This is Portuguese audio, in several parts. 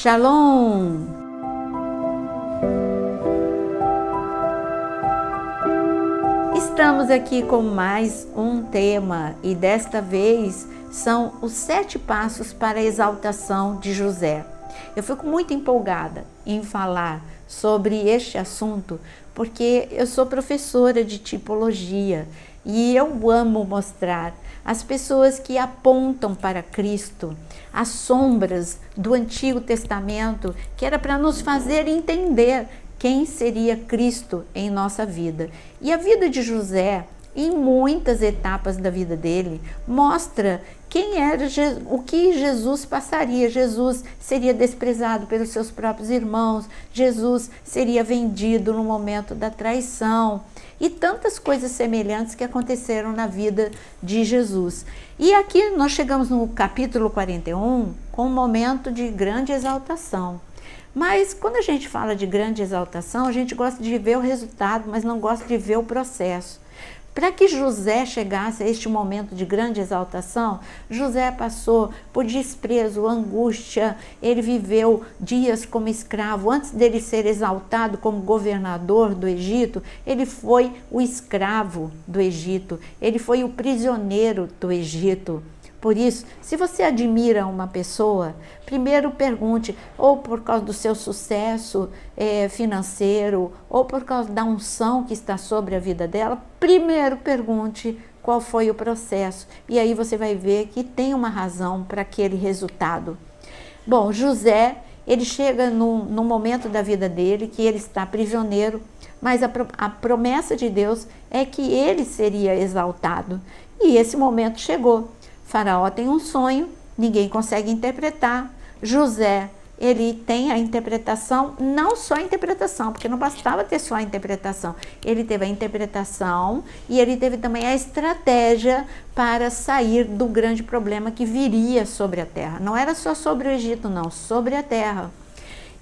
Shalom! Estamos aqui com mais um tema e desta vez são os 7 passos para a exaltação de José. Eu fico muito empolgada em falar sobre este assunto porque eu sou professora de tipologia e eu amo mostrar as pessoas que apontam para Cristo, as sombras do Antigo Testamento, que era para nos fazer entender quem seria Cristo em nossa vida. E a vida de José, em muitas etapas da vida dele, mostra quem era, o que Jesus passaria. Jesus seria desprezado pelos seus próprios irmãos, Jesus seria vendido no momento da traição e tantas coisas semelhantes que aconteceram na vida de Jesus. E aqui nós chegamos no capítulo 41 com um momento de grande exaltação. Mas quando a gente fala de grande exaltação, a gente gosta de ver o resultado, mas não gosta de ver o processo. Para que José chegasse a este momento de grande exaltação, José passou por desprezo, angústia, ele viveu dias como escravo. Antes dele ser exaltado como governador do Egito, ele foi o escravo do Egito, ele foi o prisioneiro do Egito. Por isso, se você admira uma pessoa, primeiro pergunte, ou por causa do seu sucesso financeiro, ou por causa da unção que está sobre a vida dela, primeiro pergunte qual foi o processo. E aí você vai ver que tem uma razão para aquele resultado. Bom, José, ele chega num momento da vida dele que ele está prisioneiro, mas a promessa de Deus é que ele seria exaltado. E esse momento chegou. Faraó tem um sonho, ninguém consegue interpretar. José, ele tem a interpretação, não só a interpretação, porque não bastava ter só a interpretação. Ele teve a interpretação e ele teve também a estratégia para sair do grande problema que viria sobre a terra. Não era só sobre o Egito, não, sobre a terra.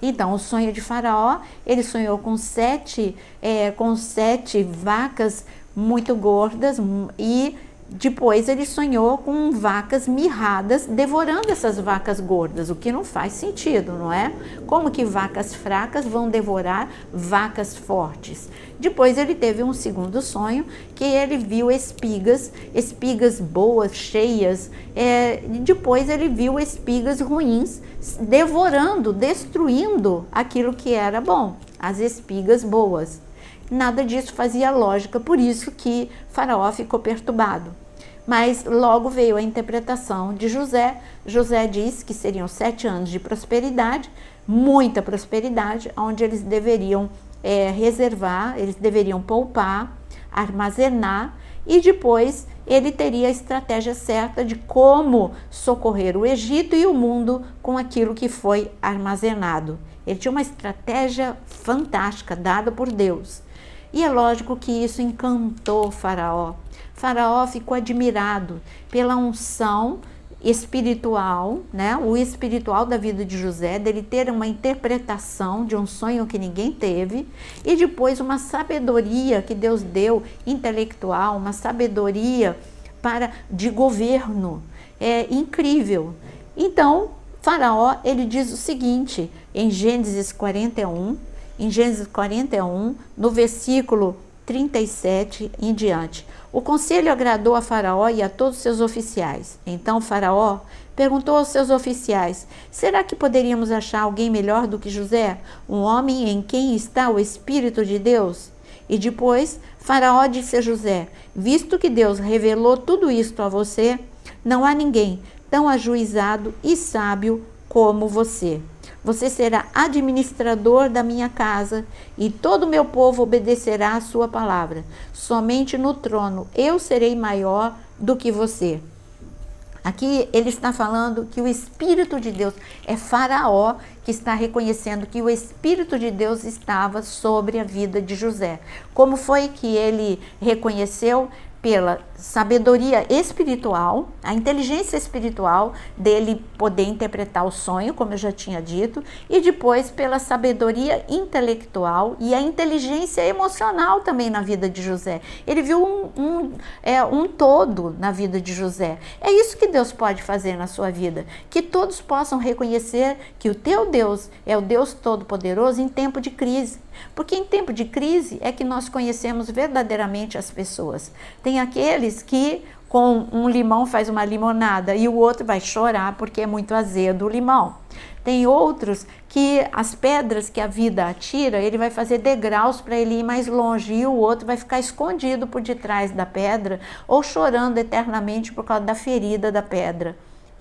Então, o sonho de Faraó, ele sonhou com sete vacas muito gordas e depois ele sonhou com vacas mirradas devorando essas vacas gordas, o que não faz sentido, não é? Como que vacas fracas vão devorar vacas fortes? Depois ele teve um segundo sonho, que ele viu espigas boas, cheias. Depois ele viu espigas ruins devorando, destruindo aquilo que era bom, as espigas boas. Nada disso fazia lógica, por isso que Faraó ficou perturbado. Mas logo veio a interpretação de José. José disse que seriam 7 anos de prosperidade, muita prosperidade, onde eles deveriam reservar, eles deveriam poupar, armazenar, e depois ele teria a estratégia certa de como socorrer o Egito e o mundo com aquilo que foi armazenado. Ele tinha uma estratégia fantástica dada por Deus. E é lógico que isso encantou Faraó. Faraó ficou admirado pela unção espiritual, né? O espiritual da vida de José, dele ter uma interpretação de um sonho que ninguém teve, e depois uma sabedoria que Deus deu, intelectual, uma sabedoria de governo. É incrível. Então, Faraó, ele diz o seguinte, em Gênesis 41, no versículo 37 em diante. O conselho agradou a Faraó e a todos os seus oficiais. Então Faraó perguntou aos seus oficiais: será que poderíamos achar alguém melhor do que José, um homem em quem está o Espírito de Deus? E depois Faraó disse a José: visto que Deus revelou tudo isto a você, não há ninguém tão ajuizado e sábio como você. Você será administrador da minha casa e todo o meu povo obedecerá à sua palavra. Somente no trono eu serei maior do que você. Aqui ele está falando que o Espírito de Deus, é Faraó que está reconhecendo que o Espírito de Deus estava sobre a vida de José. Como foi que ele reconheceu? pela sabedoria espiritual, a inteligência espiritual dele poder interpretar o sonho, como eu já tinha dito, e depois pela sabedoria intelectual e a inteligência emocional também na vida de José. Ele viu um todo na vida de José. É isso que Deus pode fazer na sua vida, que todos possam reconhecer que o teu Deus é o Deus Todo-Poderoso em tempo de crise. Porque em tempo de crise é que nós conhecemos verdadeiramente as pessoas. Tem aqueles que com um limão faz uma limonada e o outro vai chorar porque é muito azedo o limão. Tem outros que as pedras que a vida atira, ele vai fazer degraus para ele ir mais longe e o outro vai ficar escondido por detrás da pedra ou chorando eternamente por causa da ferida da pedra.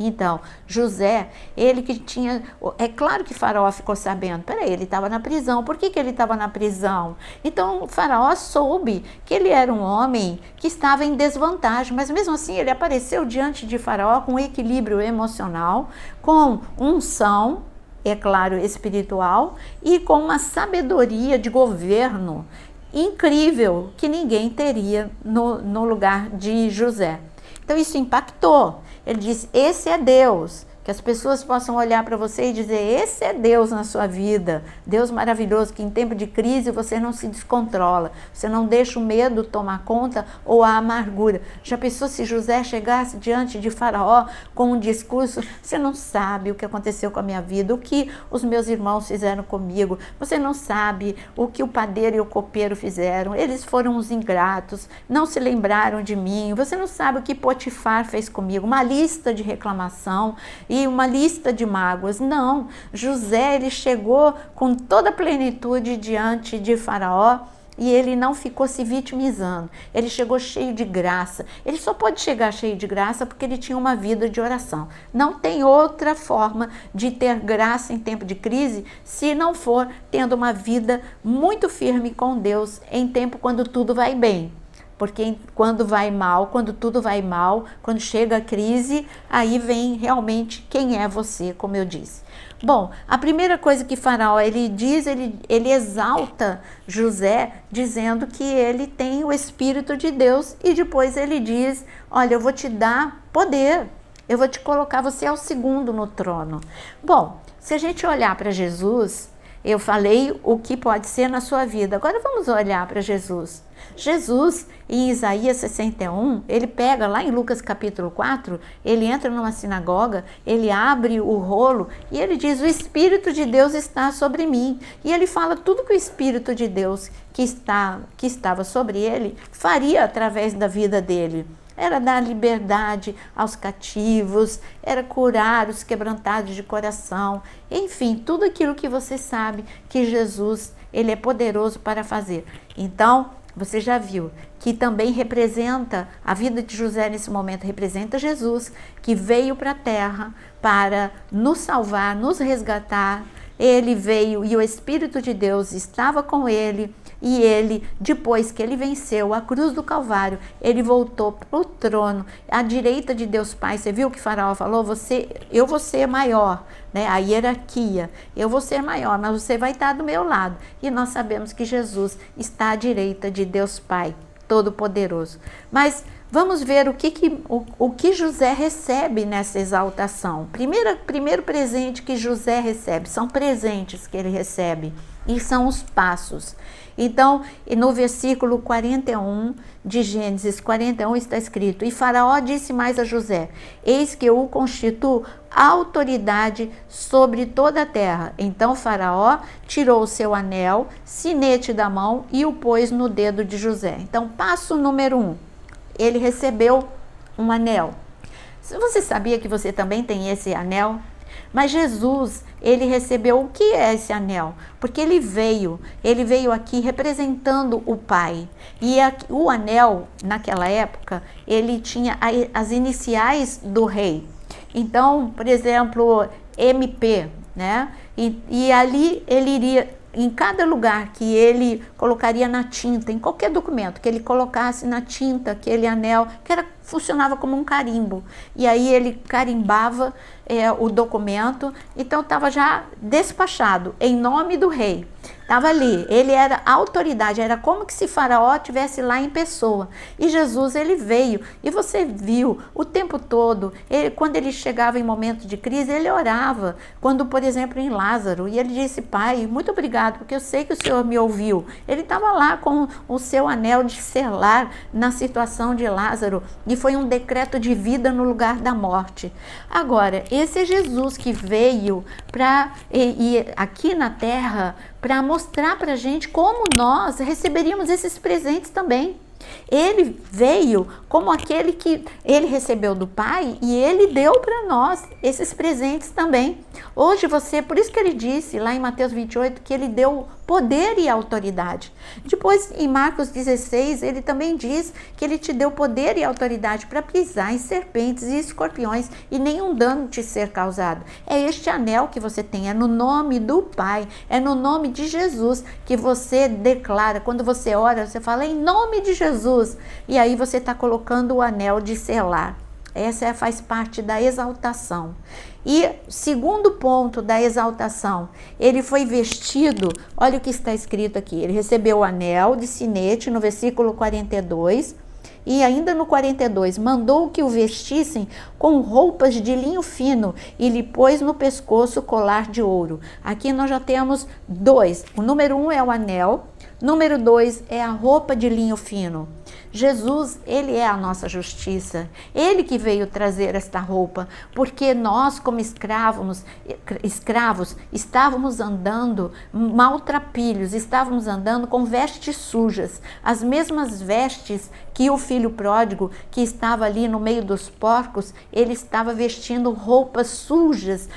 Então, José, ele que tinha... É claro que Faraó ficou sabendo. Peraí, ele estava na prisão. Por que ele estava na prisão? Então, Faraó soube que ele era um homem que estava em desvantagem. Mas mesmo assim, ele apareceu diante de Faraó com equilíbrio emocional, com unção, é claro, espiritual, e com uma sabedoria de governo incrível que ninguém teria no lugar de José. Então, isso impactou. Ele disse, esse é Deus, que as pessoas possam olhar para você e dizer, esse é Deus na sua vida, Deus maravilhoso, que em tempo de crise você não se descontrola, você não deixa o medo tomar conta ou a amargura. Já pensou se José chegasse diante de Faraó com um discurso, você não sabe o que aconteceu com a minha vida, o que os meus irmãos fizeram comigo, você não sabe o que o padeiro e o copeiro fizeram, eles foram uns ingratos, não se lembraram de mim, você não sabe o que Potifar fez comigo, uma lista de reclamação, e uma lista de mágoas. Não, José, ele chegou com toda a plenitude diante de Faraó e ele não ficou se vitimizando. Ele chegou cheio de graça. Ele só pode chegar cheio de graça porque ele tinha uma vida de oração. Não tem outra forma de ter graça em tempo de crise se não for tendo uma vida muito firme com Deus em tempo quando tudo vai bem. Porque quando vai mal, quando tudo vai mal, quando chega a crise, aí vem realmente quem é você, como eu disse. Bom, a primeira coisa que Faraó ele diz, ele exalta José, dizendo que ele tem o Espírito de Deus e depois ele diz, olha, eu vou te dar poder, eu vou te colocar, você é o segundo no trono. Bom, se a gente olhar para Jesus, eu falei o que pode ser na sua vida, agora vamos olhar para Jesus. Jesus, em Isaías 61, ele pega lá em Lucas capítulo 4, ele entra numa sinagoga, ele abre o rolo e ele diz, o Espírito de Deus está sobre mim. E ele fala tudo que o Espírito de Deus que estava sobre ele faria através da vida dele. Era dar liberdade aos cativos, era curar os quebrantados de coração, enfim, tudo aquilo que você sabe que Jesus, ele é poderoso para fazer. Então, você já viu que também representa, a vida de José nesse momento representa Jesus, que veio para a terra para nos salvar, nos resgatar. Ele veio e o Espírito de Deus estava com ele. E ele, depois que ele venceu a cruz do Calvário, ele voltou para o trono, à direita de Deus Pai. Você viu o que Faraó falou? Eu vou ser maior, né? A hierarquia. Eu vou ser maior, mas você vai estar do meu lado. E nós sabemos que Jesus está à direita de Deus Pai, Todo-Poderoso. Mas vamos ver o que José recebe nessa exaltação. Primeiro presente que José recebe, são presentes que ele recebe, e são os passos. Então, no versículo 41 de Gênesis 41 está escrito, e Faraó disse mais a José, eis que eu o constituo autoridade sobre toda a terra. Então Faraó tirou o seu anel, sinete da mão e o pôs no dedo de José. Então, passo número 1, ele recebeu um anel. Você sabia que você também tem esse anel? Mas Jesus, ele recebeu o que é esse anel? Porque ele veio aqui representando o Pai. E o anel, naquela época, ele tinha as iniciais do rei. Então, por exemplo, MP, né? E ali ele iria, em cada lugar que ele colocaria na tinta, em qualquer documento que ele colocasse na tinta aquele anel, que era funcionava como um carimbo. E aí ele carimbava o documento, então estava já despachado, em nome do rei. Estava ali, ele era a autoridade, era como que se Faraó estivesse lá em pessoa. E Jesus, ele veio, e você viu o tempo todo, quando ele chegava em momentos de crise, ele orava. Quando, por exemplo, em Lázaro, e ele disse: Pai, muito obrigado, porque eu sei que o Senhor me ouviu. Ele estava lá com o seu anel de selar na situação de Lázaro, e foi um decreto de vida no lugar da morte. Agora, esse é Jesus que veio aqui na terra para mostrar para a gente como nós receberíamos esses presentes também. Ele veio como aquele que ele recebeu do Pai e ele deu para nós esses presentes também. Hoje por isso que ele disse lá em Mateus 28 que ele deu poder e autoridade. Depois em Marcos 16 ele também diz que ele te deu poder e autoridade para pisar em serpentes e escorpiões e nenhum dano te ser causado. É este anel que você tem, é no nome do Pai, é no nome de Jesus que você declara. Quando você ora, você fala em nome de Jesus, e aí você está colocando o anel de selar. Essa faz parte da exaltação. E segundo ponto da exaltação, ele foi vestido, olha o que está escrito aqui, ele recebeu o anel de sinete no versículo 42, e ainda no 42, mandou que o vestissem com roupas de linho fino e lhe pôs no pescoço colar de ouro. Aqui nós já temos dois, o número 1 é o anel, número 2 é a roupa de linho fino. Jesus, ele é a nossa justiça, ele que veio trazer esta roupa, porque nós como escravos, estávamos andando maltrapilhos, estávamos andando com vestes sujas, as mesmas vestes que o filho pródigo, que estava ali no meio dos porcos, ele estava vestindo roupas sujas,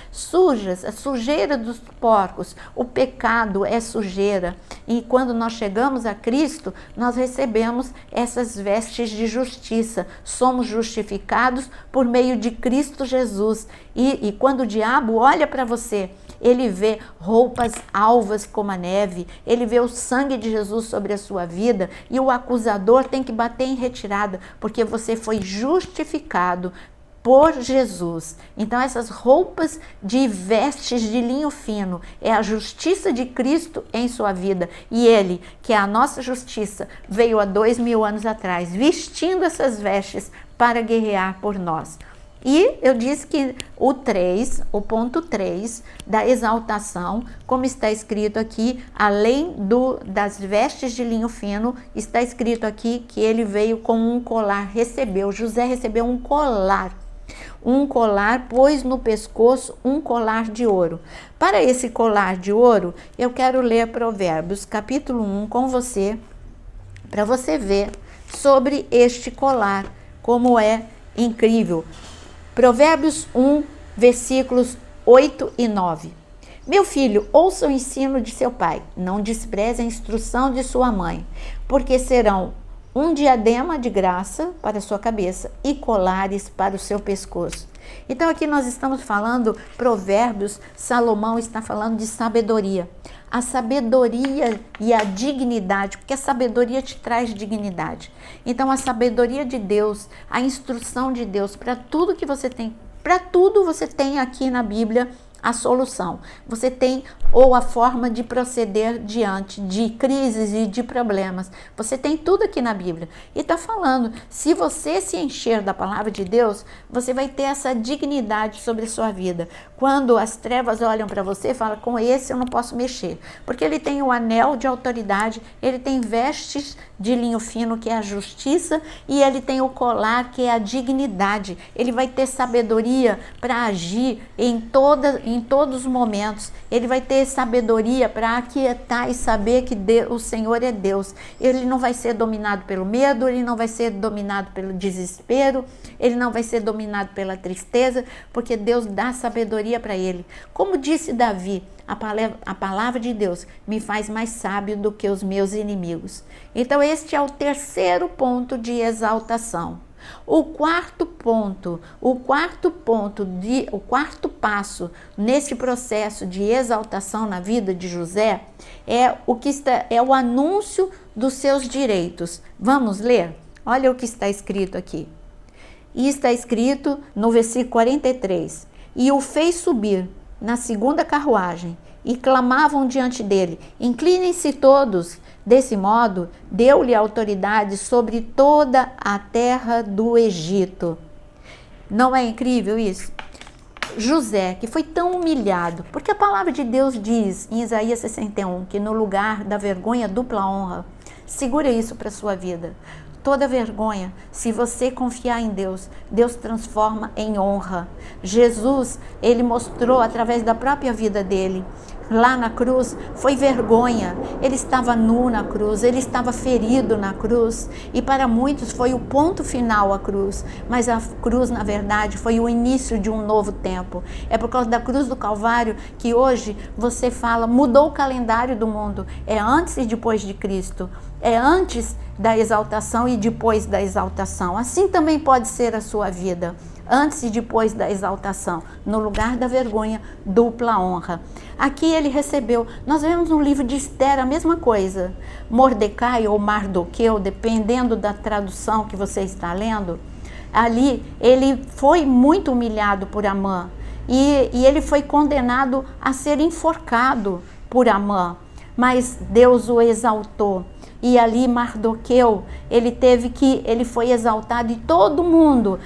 a sujeira dos porcos, o pecado é sujeira, e quando nós chegamos a Cristo, nós recebemos essas vestes de justiça, somos justificados por meio de Cristo Jesus, e quando o diabo olha para você, ele vê roupas alvas como a neve, ele vê o sangue de Jesus sobre a sua vida, e o acusador tem que bater em retirada, porque você foi justificado por Jesus. Então essas roupas de vestes de linho fino é a justiça de Cristo em sua vida, e ele, que é a nossa justiça, veio há 2000 anos atrás vestindo essas vestes para guerrear por nós. E eu disse que o ponto 3 da exaltação, como está escrito aqui, além das vestes de linho fino, está escrito aqui que ele veio com um colar, José recebeu um colar, pôs no pescoço um colar de ouro. Para esse colar de ouro, eu quero ler Provérbios, capítulo 1 com você, para você ver sobre este colar, como é incrível. Provérbios 1, versículos 8 e 9. Meu filho, ouça o ensino de seu pai, não despreze a instrução de sua mãe, porque serão um diadema de graça para a sua cabeça e colares para o seu pescoço. Então aqui nós estamos falando, Provérbios, Salomão está falando de sabedoria. A sabedoria e a dignidade, porque a sabedoria te traz dignidade. Então a sabedoria de Deus, a instrução de Deus, para tudo que você tem, para tudo você tem aqui na Bíblia a solução. Você tem ou a forma de proceder diante de crises e de problemas. Você tem tudo aqui na Bíblia. E está falando, se você se encher da palavra de Deus, você vai ter essa dignidade sobre a sua vida. Quando as trevas olham para você, fala, com esse eu não posso mexer. Porque ele tem o anel de autoridade, ele tem vestes de linho fino, que é a justiça, e ele tem o colar, que é a dignidade. Ele vai ter sabedoria para agir em todos os momentos. Ele vai ter sabedoria para aquietar e saber que o Senhor é Deus. Ele não vai ser dominado pelo medo, ele não vai ser dominado pelo desespero, ele não vai ser dominado pela tristeza, porque Deus dá sabedoria para ele. Como disse Davi, a palavra de Deus me faz mais sábio do que os meus inimigos. Então este é o terceiro ponto de exaltação. O quarto passo nesse processo de exaltação na vida de José é o anúncio dos seus direitos. Vamos ler? Olha o que está escrito aqui. E está escrito no versículo 43, e o fez subir na segunda carruagem, e clamavam diante dele, inclinem-se todos. Desse modo, deu-lhe autoridade sobre toda a terra do Egito. Não é incrível isso? José, que foi tão humilhado, porque a palavra de Deus diz em Isaías 61, que no lugar da vergonha, dupla honra. Segura isso para a sua vida. Toda vergonha, se você confiar em Deus, Deus transforma em honra. Jesus, ele mostrou através da própria vida dele, lá na cruz, foi vergonha. Ele estava nu na cruz, ele estava ferido na cruz, e para muitos foi o ponto final a cruz, mas a cruz, na verdade, foi o início de um novo tempo. É por causa da cruz do Calvário que hoje você fala, mudou o calendário do mundo, é antes e depois de Cristo, é antes da exaltação e depois da exaltação. Assim também pode ser a sua vida, antes e depois da exaltação, no lugar da vergonha, dupla honra. Aqui ele recebeu, nós vemos no livro de Esther a mesma coisa, Mordecai ou Mardoqueu, dependendo da tradução que você está lendo, ali ele foi muito humilhado por Amã, e ele foi condenado a ser enforcado por Amã, mas Deus o exaltou. E ali Mardoqueu, ele foi exaltado, e todo mundo,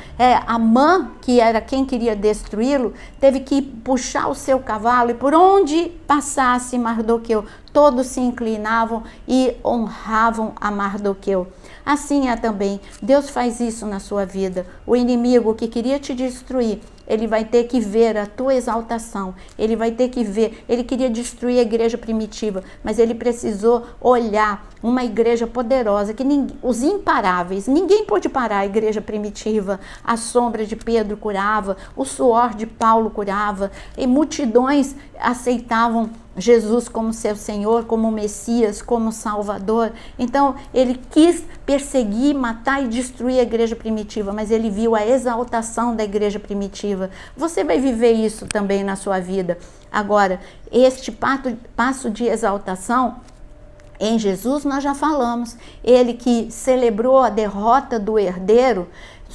Amã, que era quem queria destruí-lo, teve que puxar o seu cavalo, e por onde passasse Mardoqueu, todos se inclinavam e honravam a Mardoqueu. Assim é também, Deus faz isso na sua vida. O inimigo que queria te destruir, ele vai ter que ver a tua exaltação, ele vai ter que ver, ele queria destruir a igreja primitiva, mas ele precisou olhar uma igreja poderosa, que os imparáveis, ninguém pôde parar a igreja primitiva, a sombra de Pedro curava, o suor de Paulo curava, e multidões aceitavam Jesus como seu Senhor, como Messias, como Salvador. Então ele quis perseguir, matar e destruir a igreja primitiva, mas ele viu a exaltação da igreja primitiva. Você vai viver isso também na sua vida. Agora, este passo de exaltação em Jesus nós já falamos. Ele que celebrou a derrota do herdeiro,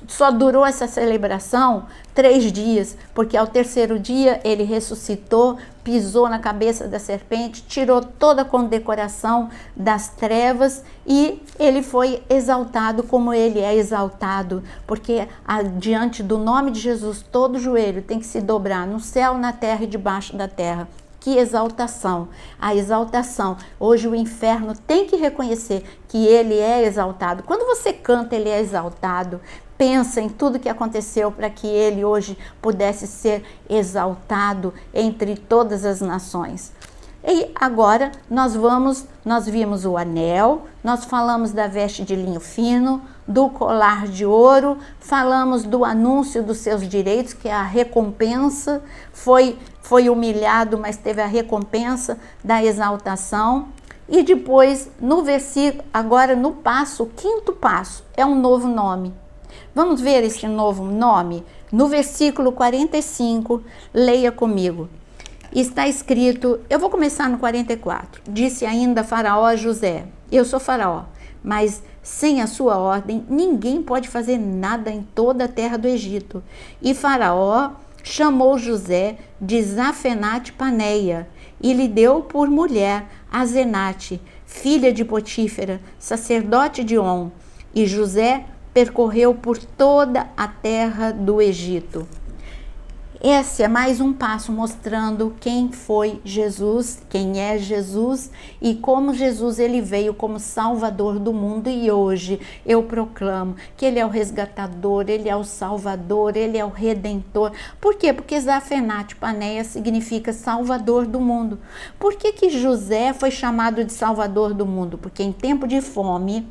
só durou essa celebração 3 dias, porque ao terceiro dia ele ressuscitou, pisou na cabeça da serpente, tirou toda a condecoração das trevas, e ele foi exaltado como ele é exaltado, porque diante do nome de Jesus todo joelho tem que se dobrar, no céu, na terra e debaixo da terra. Que exaltação, a exaltação. Hoje o inferno tem que reconhecer que ele é exaltado. Quando você canta, ele é exaltado. Pensa em tudo que aconteceu para que ele hoje pudesse ser exaltado entre todas as nações. E agora nós vimos o anel, nós falamos da veste de linho fino, do colar de ouro, falamos do anúncio dos seus direitos, que é a recompensa, foi humilhado, mas teve a recompensa da exaltação. E depois, no versículo, agora no passo, o 5º passo, é um novo nome. Vamos ver esse novo nome? No versículo 45, leia comigo. Está escrito, eu vou começar no 44. Disse ainda Faraó a José, eu sou Faraó, mas sem a sua ordem, ninguém pode fazer nada em toda a terra do Egito. E Faraó chamou José de Zafenate-Paneia e lhe deu por mulher Azenate, filha de Potífera, sacerdote de On. E José percorreu por toda a terra do Egito. Esse é mais um passo mostrando quem foi Jesus, quem é Jesus e como Jesus ele veio como Salvador do mundo. E hoje eu proclamo que ele é o resgatador, ele é o Salvador, ele é o Redentor. Por quê? Porque Zafenate-Paneia significa Salvador do mundo. Por que José foi chamado de Salvador do mundo? Porque em tempo de fome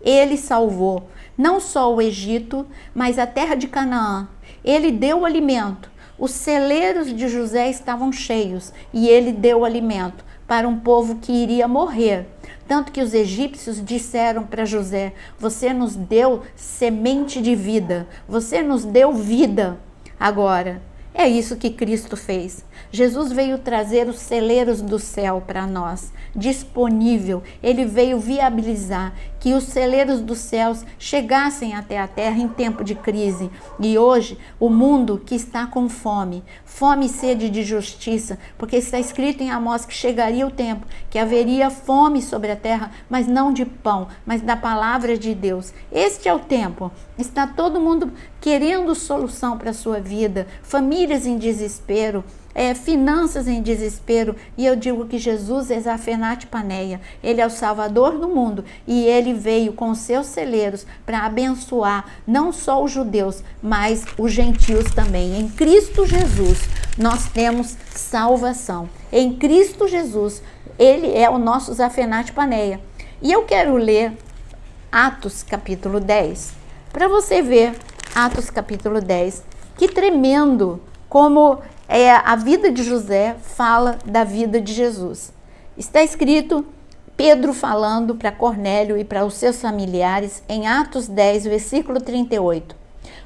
ele salvou não só o Egito, mas a terra de Canaã. Ele deu o alimento. Os celeiros de José estavam cheios e ele deu alimento para um povo que iria morrer. Tanto que os egípcios disseram para José, você nos deu semente de vida, você nos deu vida. Agora, É isso que Cristo fez. Jesus veio trazer os celeiros do céu para nós, disponível. Ele veio viabilizar que os celeiros dos céus chegassem até a terra em tempo de crise. E hoje, o mundo que está com fome, fome e sede de justiça, porque está escrito em Amós que chegaria o tempo que haveria fome sobre a terra, mas não de pão, mas da palavra de Deus. Este é o tempo. Está todo mundo querendo solução para a sua vida, famílias em desespero, finanças em desespero, e eu digo que Jesus é Zafenate Paneia, ele é o Salvador do mundo, e ele veio com seus celeiros para abençoar não só os judeus, mas os gentios também. Em Cristo Jesus nós temos salvação, em Cristo Jesus ele é o nosso Zafenate Paneia. E eu quero ler Atos capítulo 10, para você ver Atos capítulo 10, que tremendo como a vida de José fala da vida de Jesus. Está escrito Pedro falando para Cornélio e para os seus familiares em Atos 10, versículo 38.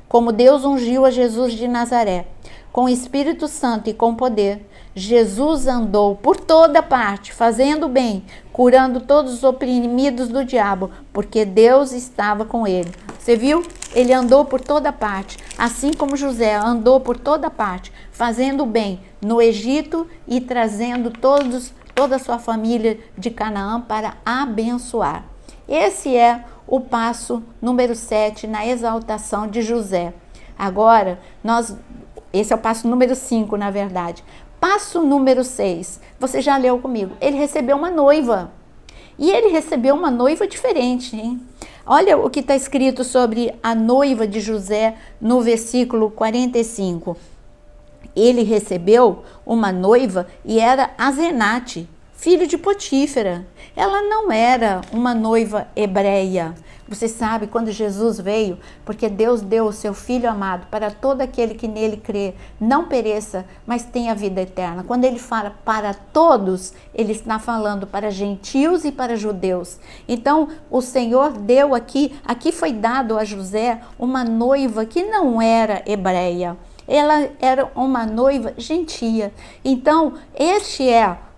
Como Deus ungiu a Jesus de Nazaré, com o Espírito Santo e com poder, Jesus andou por toda parte, fazendo bem, curando todos os oprimidos do diabo, porque Deus estava com ele. Você viu? Ele andou por toda parte, assim como José andou por toda parte, fazendo bem no Egito e trazendo toda a sua família de Canaã para abençoar. Esse é o passo número 7 na exaltação de José. Agora, esse é o passo número 5, na verdade. Passo número 6, você já leu comigo, ele recebeu uma noiva. E ele recebeu uma noiva diferente, hein? Olha o que está escrito sobre a noiva de José no versículo 45. Ele recebeu uma noiva e era Asenate, filho de Potífera. Ela não era uma noiva hebreia. Você sabe, quando Jesus veio, porque Deus deu o seu Filho amado para todo aquele que nele crê, não pereça, mas tenha vida eterna. Quando ele fala para todos, ele está falando para gentios e para judeus. Então, o Senhor deu aqui foi dado a José uma noiva que não era hebreia. Ela era uma noiva gentia. Então,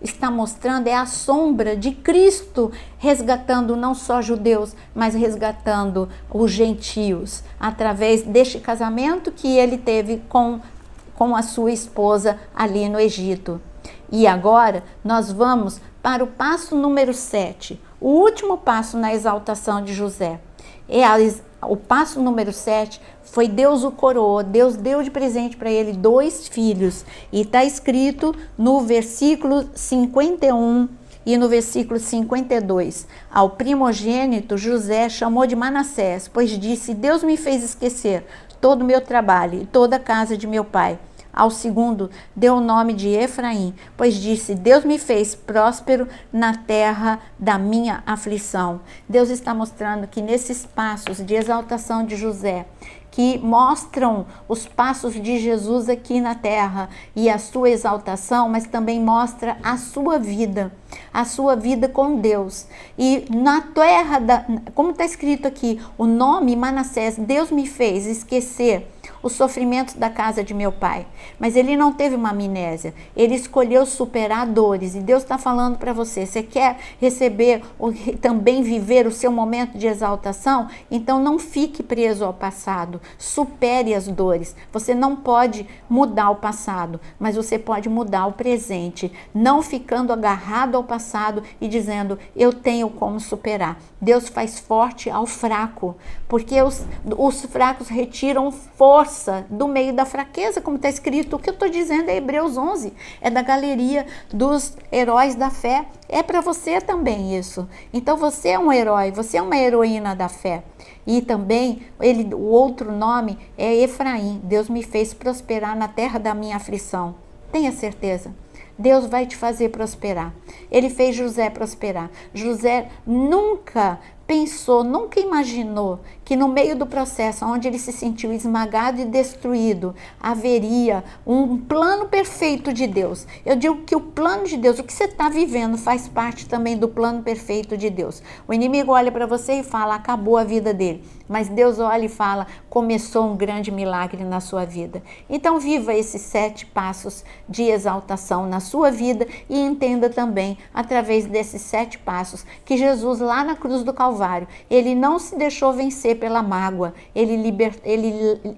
está mostrando a sombra de Cristo resgatando não só judeus, mas resgatando os gentios, através deste casamento que ele teve com a sua esposa ali no Egito. E agora nós vamos para o passo número 7, o último passo na exaltação de José. O passo número 7 foi Deus o coroou, Deus deu de presente para ele 2 filhos. E está escrito no versículo 51 e no versículo 52. Ao primogênito José chamou de Manassés, pois disse: Deus me fez esquecer todo o meu trabalho e toda a casa de meu pai. Ao segundo deu o nome de Efraim, pois disse: Deus me fez próspero na terra da minha aflição. Deus está mostrando que nesses passos de exaltação de José, que mostram os passos de Jesus aqui na terra e a sua exaltação, mas também mostra a sua vida com Deus. E na terra, como está escrito aqui, o nome Manassés, Deus me fez esquecer os sofrimentos da casa de meu pai. Mas ele não teve uma amnésia, ele escolheu superar dores. E Deus está falando para você quer receber, também viver o seu momento de exaltação? Então não fique preso ao passado, supere as dores. Você não pode mudar o passado, mas você pode mudar o presente, não ficando agarrado ao passado e dizendo: eu tenho como superar. Deus faz forte ao fraco, porque os fracos retiram força do meio da fraqueza, como está escrito. O que eu estou dizendo é Hebreus 11, é da galeria dos heróis da fé. É para você também isso. Então você é um herói, você é uma heroína da fé. E também o outro nome é Efraim. Deus me fez prosperar na terra da minha aflição. Tenha certeza, Deus vai te fazer prosperar. Ele fez José prosperar. José nunca pensou, nunca imaginou que no meio do processo onde ele se sentiu esmagado e destruído, haveria um plano perfeito de Deus. Eu digo que o plano de Deus, o que você está vivendo, faz parte também do plano perfeito de Deus. O inimigo olha para você e fala, acabou a vida dele. Mas Deus olha e fala, começou um grande milagre na sua vida. Então viva esses 7 passos de exaltação na sua vida e entenda também, através desses 7 passos, que Jesus lá na cruz do Calvário, ele não se deixou vencer pela mágoa, ele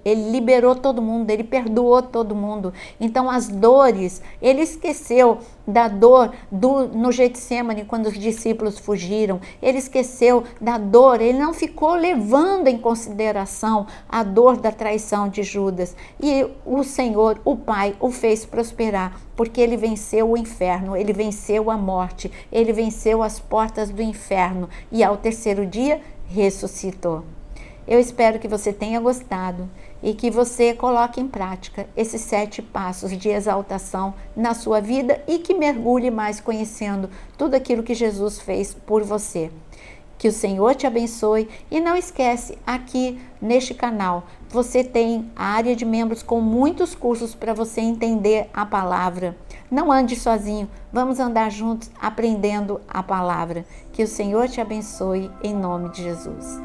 liberou todo mundo, ele perdoou todo mundo. Então as dores, ele esqueceu da dor no Getsemane, quando os discípulos fugiram, ele esqueceu da dor, ele não ficou levando em consideração a dor da traição de Judas. E o Senhor, o Pai, o fez prosperar, porque ele venceu o inferno, ele venceu a morte, ele venceu as portas do inferno e ao terceiro dia ressuscitou. Eu espero que você tenha gostado e que você coloque em prática esses 7 passos de exaltação na sua vida e que mergulhe mais conhecendo tudo aquilo que Jesus fez por você. Que o Senhor te abençoe e não esquece, aqui neste canal você tem a área de membros com muitos cursos para você entender a palavra. Não ande sozinho, vamos andar juntos aprendendo a palavra. Que o Senhor te abençoe em nome de Jesus.